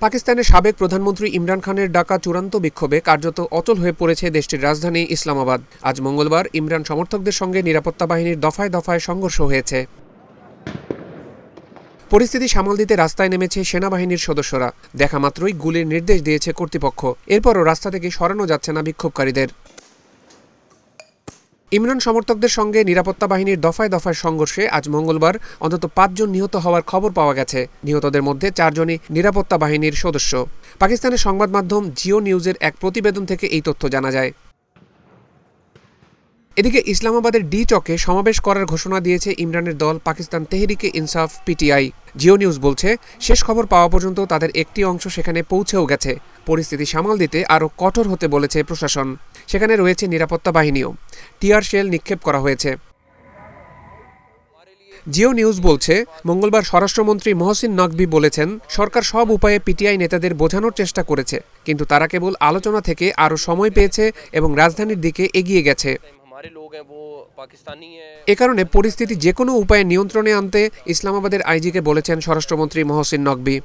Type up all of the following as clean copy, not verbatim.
পাকিস্তানের সাবেক প্রধানমন্ত্রী ইমরান খানের ডাকা চূড়ান্ত বিক্ষোভে কার্যত অচল হয়ে পড়েছে দেশটির রাজধানী ইসলামাবাদ। আজ মঙ্গলবার ইমরান সমর্থকদের সঙ্গে নিরাপত্তা বাহিনীর দফায় দফায় সংঘর্ষ হয়েছে। পরিস্থিতি সামাল দিতে রাস্তায় নেমেছে সেনাবাহিনীর সদস্যরা। দেখা মাত্রই গুলির নির্দেশ দিয়েছে কর্তৃপক্ষ। এরপরও রাস্তা থেকে সরানো যাচ্ছে না বিক্ষোভকারীদের। ইমরান সমর্থকদের সঙ্গে নিরাপত্তা বাহিনীর দফায় দফায় সংঘর্ষে আজ মঙ্গলবার অন্তত ৫ জন নিহত হওয়ার খবর পাওয়া গেছে। নিহতদের মধ্যে ৪ জনই নিরাপত্তা বাহিনীর সদস্য। পাকিস্তানের সংবাদ মাধ্যম জিও নিউজের এক প্রতিবেদন থেকে এই তথ্য জানা যায়। এদিকে ইসলামাবাদের ডি চকে সমাবেশ করার ঘোষণা দিয়েছে ইমরানের দল পাকিস্তান তেহরিকে ইনসাফ পিটিআই। জিও নিউজ বলছে, শেষ খবর পাওয়া পর্যন্ত তাদের একটি অংশ সেখানে পৌঁছেও গেছে। পরিস্থিতি সামাল দিতে আরও কঠোর হতে বলেছে প্রশাসন। সেখানে রয়েছে নিরাপত্তা বাহিনীও। টিয়ার শেল নিক্ষেপ করা হয়েছে। জিও নিউজ বলছে, মঙ্গলবার স্বরাষ্ট্রমন্ত্রী মহসিন নকভি বলেছেন, সরকার সব উপায়ে পিটিআই নেতাদের বোঝানোর চেষ্টা করেছে, কিন্তু তারা কেবল আলোচনা থেকে আরও সময় পেয়েছে এবং রাজধানীর দিকে এগিয়ে গেছে। এ কারণে পরিস্থিতি যে কোনো উপায়ে নিয়ন্ত্রণে আনতে ইসলামাবাদের আইজিকে বলেছেন স্বরাষ্ট্রমন্ত্রী মহসিন নকভি।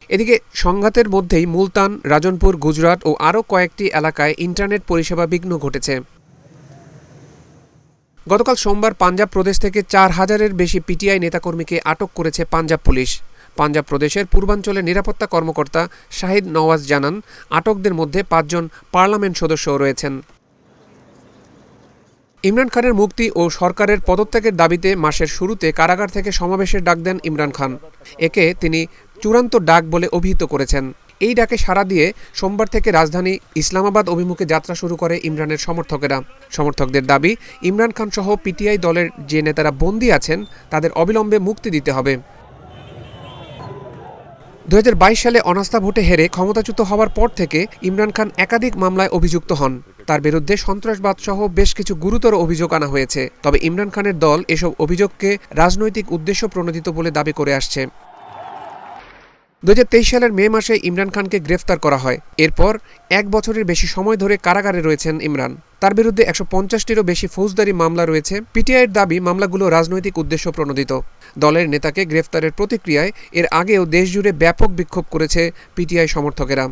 এদিকে সংঘাতের মধ্যেই মুলতান, রাজনপুর, গুজরাট ও আরও কয়েকটি এলাকায় ইন্টারনেট পরিষেবা বিঘ্ন ঘটেছে। গতকাল সোমবার পাঞ্জাব প্রদেশ থেকে ৪,০০০-এর বেশি পিটিআই নেতাকর্মীকে আটক করেছে পাঞ্জাব পুলিশ। পাঞ্জাব প্রদেশের পূর্বাঞ্চলের নিরাপত্তা কর্মকর্তা শাহিদ নওয়াজ জানান, আটকদের মধ্যে ৫ জন পার্লামেন্ট সদস্যও রয়েছেন। ইমরান খানের মুক্তি ও সরকারের পদত্যাগের দাবিতে মাসের শুরুতে কারাগার থেকে সমাবেশের ডাক দেন ইমরান খান। একে তিনি চূড়ান্ত ডাক বলে অভিহিত করেছেন। এই ডাকে সাড়া দিয়ে সোমবার থেকে রাজধানী ইসলামাবাদ অভিমুখে যাত্রা শুরু করে ইমরানের সমর্থকেরা। সমর্থকদের দাবি, ইমরান খান সহ পিটিআই দলের যে নেতারা বন্দী আছেন তাদের অবিলম্বে মুক্তি দিতে হবে। ২০২২ সালে অনাস্থা ভোটে হেরে ক্ষমতাচ্যুত হওয়ার পর থেকে ইমরান খান একাধিক মামলায় অভিযুক্ত হন। তার বিরুদ্ধে সন্ত্রাসবাদ সহ বেশ কিছু গুরুতর অভিযোগ আনা হয়েছে। তবে ইমরান খানের দল এসব অভিযোগকে রাজনৈতিক উদ্দেশ্য প্রণোদিত বলে দাবি করে আসছে। ২০২৩ সালের মে মাসে ইমরান খানকে গ্রেফতার করা হয়। এরপর ১ বছরের বেশি সময় ধরে কারাগারে রয়েছেন ইমরান। তার বিরুদ্ধে ১৫০টিরও বেশি ফৌজদারি মামলা রয়েছে। পিটিআইয়ের দাবি, মামলাগুলো রাজনৈতিক উদ্দেশ্য প্রণোদিত। দলের নেতাকে গ্রেফতারের প্রতিক্রিয়ায় এর আগেও দেশজুড়ে ব্যাপক বিক্ষোভ করেছে পিটিআই সমর্থকেরা।